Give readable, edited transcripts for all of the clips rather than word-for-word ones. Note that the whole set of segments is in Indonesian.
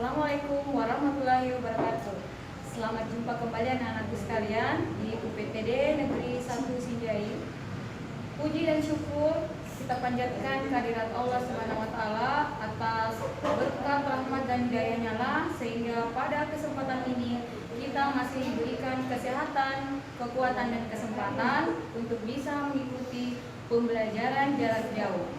Assalamualaikum warahmatullahi wabarakatuh. Selamat jumpa kembali anak-anakku sekalian di UPTD Negeri 1 Sinjai. Puji dan syukur kita panjatkan kehadirat Allah Subhanahu wa taala atas berkat rahmat dan hidayahnya lah, sehingga pada kesempatan ini kita masih diberikan kesehatan, kekuatan dan kesempatan untuk bisa mengikuti pembelajaran jarak jauh.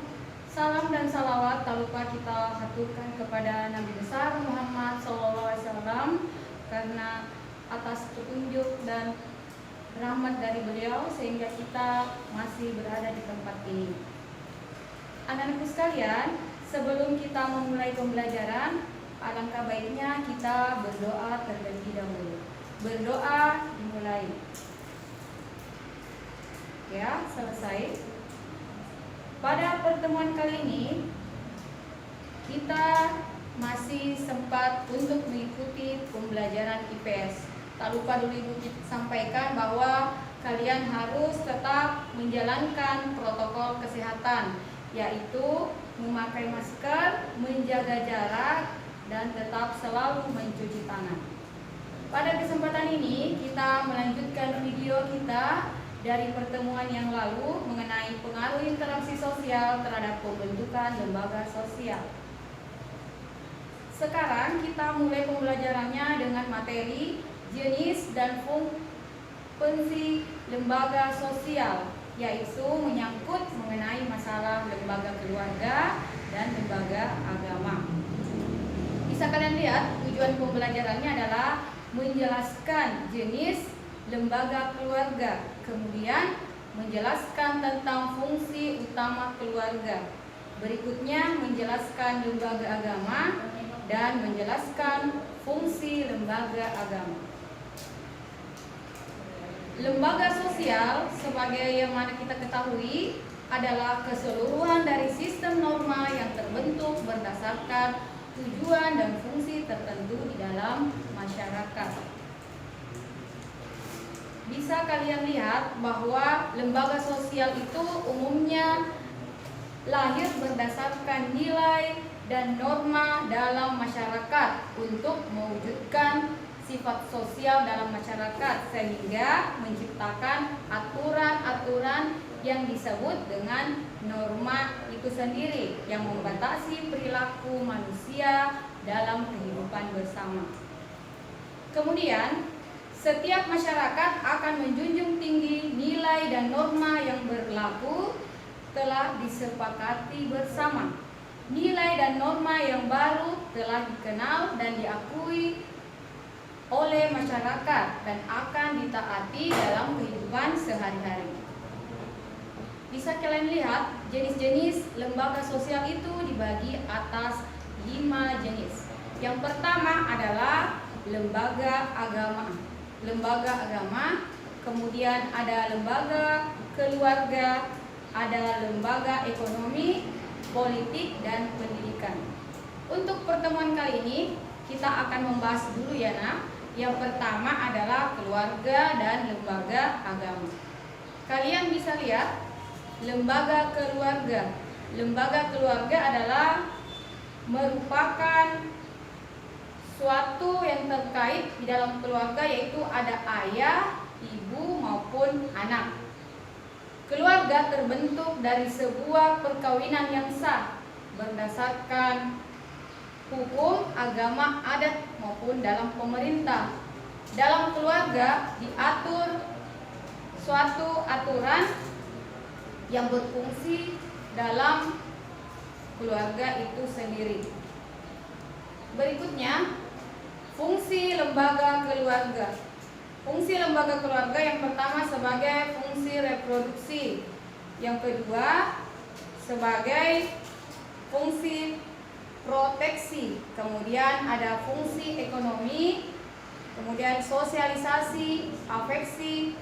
Salam dan salawat tak lupa kita haturkan kepada Nabi besar Muhammad SAW, karena atas petunjuk dan rahmat dari beliau sehingga kita masih berada di tempat ini. Anak-anakku sekalian, sebelum kita memulai pembelajaran, alangkah baiknya kita berdoa terlebih dahulu. Berdoa dimulai. Ya, selesai. Pada pertemuan kali ini kita masih sempat untuk mengikuti pembelajaran IPS. Tak lupa dulu Ibu sampaikan bahwa kalian harus tetap menjalankan protokol kesehatan, yaitu memakai masker, menjaga jarak, dan tetap selalu mencuci tangan. Pada kesempatan ini kita melanjutkan video kita dari pertemuan yang lalu mengenai pengaruh interaksi sosial terhadap pembentukan lembaga sosial. Sekarang kita mulai pembelajarannya dengan materi jenis dan fungsi lembaga sosial, yaitu menyangkut mengenai masalah lembaga keluarga dan lembaga agama. Bisa kalian lihat tujuan pembelajarannya adalah menjelaskan jenis lembaga keluarga, kemudian menjelaskan tentang fungsi utama keluarga. Berikutnya menjelaskan lembaga agama dan menjelaskan fungsi lembaga agama. Lembaga sosial sebagai yang mana kita ketahui adalah keseluruhan dari sistem norma yang terbentuk berdasarkan tujuan dan fungsi tertentu di dalam masyarakat. Bisa kalian lihat bahwa lembaga sosial itu umumnya lahir berdasarkan nilai dan norma dalam masyarakat untuk mewujudkan sifat sosial dalam masyarakat, sehingga menciptakan aturan-aturan yang disebut dengan norma itu sendiri yang membatasi perilaku manusia dalam kehidupan bersama. Kemudian setiap masyarakat akan menjunjung tinggi nilai dan norma yang berlaku telah disepakati bersama. Nilai dan norma yang baru telah dikenal dan diakui oleh masyarakat dan akan ditaati dalam kehidupan sehari-hari. Bisa kalian lihat jenis-jenis lembaga sosial itu dibagi atas 5 jenis. Yang pertama adalah lembaga agama. Kemudian ada lembaga keluarga, ada lembaga ekonomi, politik, dan pendidikan. Untuk pertemuan kali ini kita akan membahas dulu ya nak. Yang pertama adalah keluarga dan lembaga agama. Kalian bisa lihat lembaga keluarga. Lembaga keluarga adalah merupakan suatu yang terkait di dalam keluarga, yaitu ada ayah, ibu maupun anak. Keluarga terbentuk dari sebuah perkawinan yang sah berdasarkan hukum, agama, adat maupun dalam pemerintah. Dalam keluarga diatur suatu aturan yang berfungsi dalam keluarga itu sendiri. Berikutnya, fungsi lembaga keluarga. Fungsi lembaga keluarga yang pertama sebagai fungsi reproduksi, yang kedua sebagai fungsi proteksi, kemudian ada fungsi ekonomi, kemudian sosialisasi, afeksi,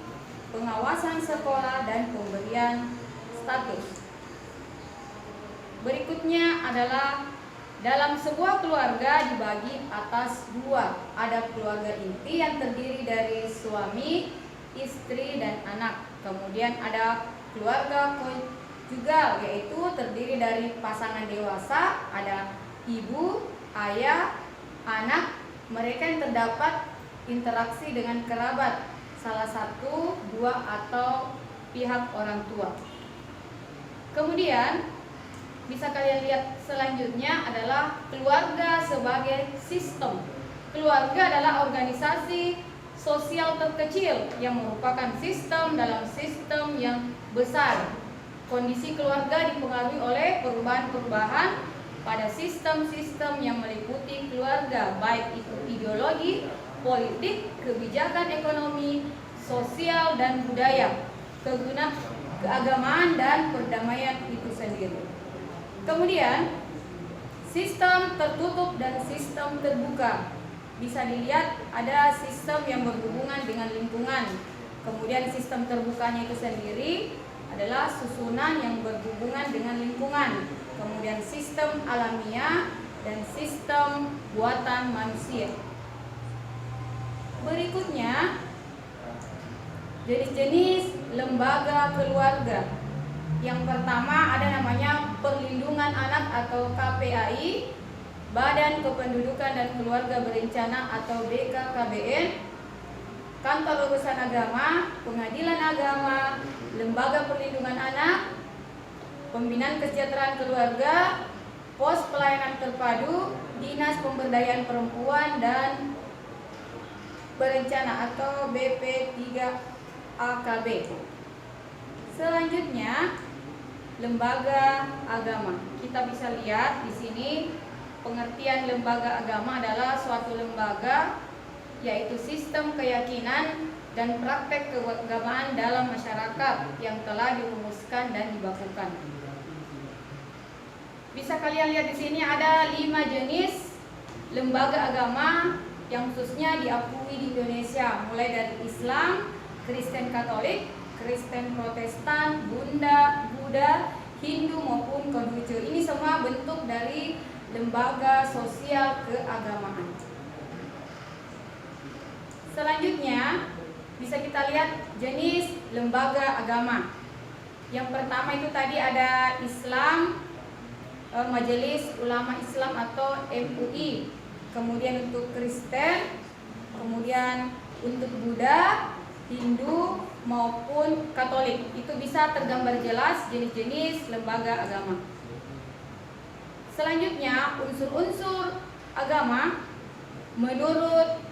pengawasan sekolah, dan pemberian status. Berikutnya adalah dalam sebuah keluarga dibagi atas 2. Ada keluarga inti yang terdiri dari suami, istri, dan anak. Kemudian ada keluarga konjugal, yaitu terdiri dari pasangan dewasa, ada ibu, ayah, anak, mereka yang terdapat interaksi dengan kerabat, salah satu, dua, atau pihak orang tua. Kemudian bisa kalian lihat selanjutnya adalah keluarga sebagai sistem. Keluarga adalah organisasi sosial terkecil yang merupakan sistem dalam sistem yang besar. Kondisi keluarga dipengaruhi oleh perubahan-perubahan pada sistem-sistem yang meliputi keluarga, baik itu ideologi, politik, kebijakan ekonomi, sosial, dan budaya, keagamaan, dan perdamaian itu sendiri. Kemudian sistem tertutup dan sistem terbuka. Bisa dilihat ada sistem yang berhubungan dengan lingkungan. Kemudian sistem terbukanya itu sendiri adalah susunan yang berhubungan dengan lingkungan. Kemudian sistem alamiah dan sistem buatan manusia. Berikutnya, jenis-jenis lembaga keluarga. Yang pertama ada namanya Perlindungan Anak atau KPAI, Badan Kependudukan dan Keluarga Berencana atau BKKBN, Kantor Urusan Agama, Pengadilan Agama, Lembaga Perlindungan Anak, Pembinaan Kesejahteraan Keluarga, Pos Pelayanan Terpadu, Dinas Pemberdayaan Perempuan dan Berencana atau BP3AKB. Selanjutnya, lembaga agama. Kita bisa lihat di sini pengertian lembaga agama adalah suatu lembaga yaitu sistem keyakinan dan praktek keagamaan dalam masyarakat yang telah dirumuskan dan dibakukan. Bisa kalian lihat di sini ada 5 jenis lembaga agama yang khususnya diakui di Indonesia, mulai dari Islam, Kristen Katolik, Kristen Protestan, Buddha, Hindu maupun Konghucu. Ini semua bentuk dari lembaga sosial keagamaan. Selanjutnya bisa kita lihat jenis lembaga agama. Yang pertama itu tadi ada Islam, Majelis Ulama Islam atau MUI. Kemudian untuk Kristen, kemudian untuk Buddha, Hindu maupun Katolik. Itu bisa tergambar jelas jenis-jenis lembaga agama. Selanjutnya unsur-unsur agama. Menurut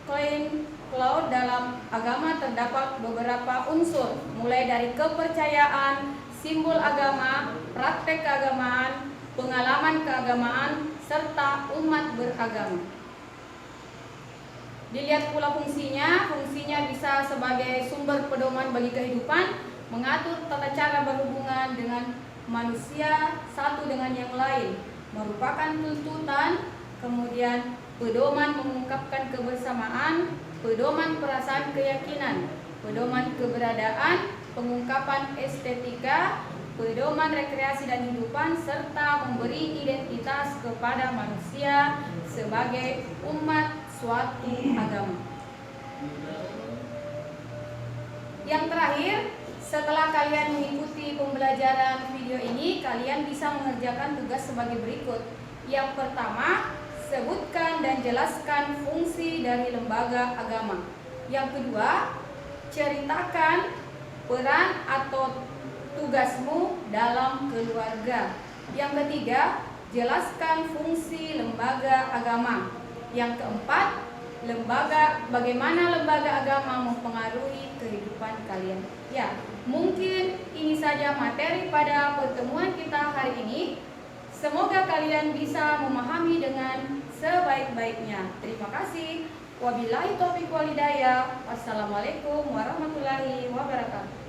Klein Cloud, dalam agama terdapat beberapa unsur, mulai dari kepercayaan, simbol agama, praktek keagamaan, pengalaman keagamaan, serta umat beragama. Dilihat pula fungsinya bisa sebagai sumber pedoman bagi kehidupan, mengatur tata cara berhubungan dengan manusia satu dengan yang lain, merupakan tuntutan, kemudian pedoman mengungkapkan kebersamaan, pedoman perasaan keyakinan, pedoman keberadaan, pengungkapan estetika, pedoman rekreasi dan hidupan, serta memberi identitas kepada manusia sebagai umat suatu agama. Yang terakhir, setelah kalian mengikuti pembelajaran video ini, kalian bisa mengerjakan tugas sebagai berikut. Yang pertama, sebutkan dan jelaskan fungsi dari lembaga agama. Yang kedua, ceritakan peran atau tugasmu dalam keluarga. Yang ketiga, jelaskan fungsi lembaga agama. Yang keempat, bagaimana lembaga agama mempengaruhi kehidupan kalian. Ya, mungkin ini saja materi pada pertemuan kita hari ini. Semoga kalian bisa memahami dengan sebaik-baiknya. Terima kasih. Wabillahi taufiq wal hidayah. Wassalamualaikum warahmatullahi wabarakatuh.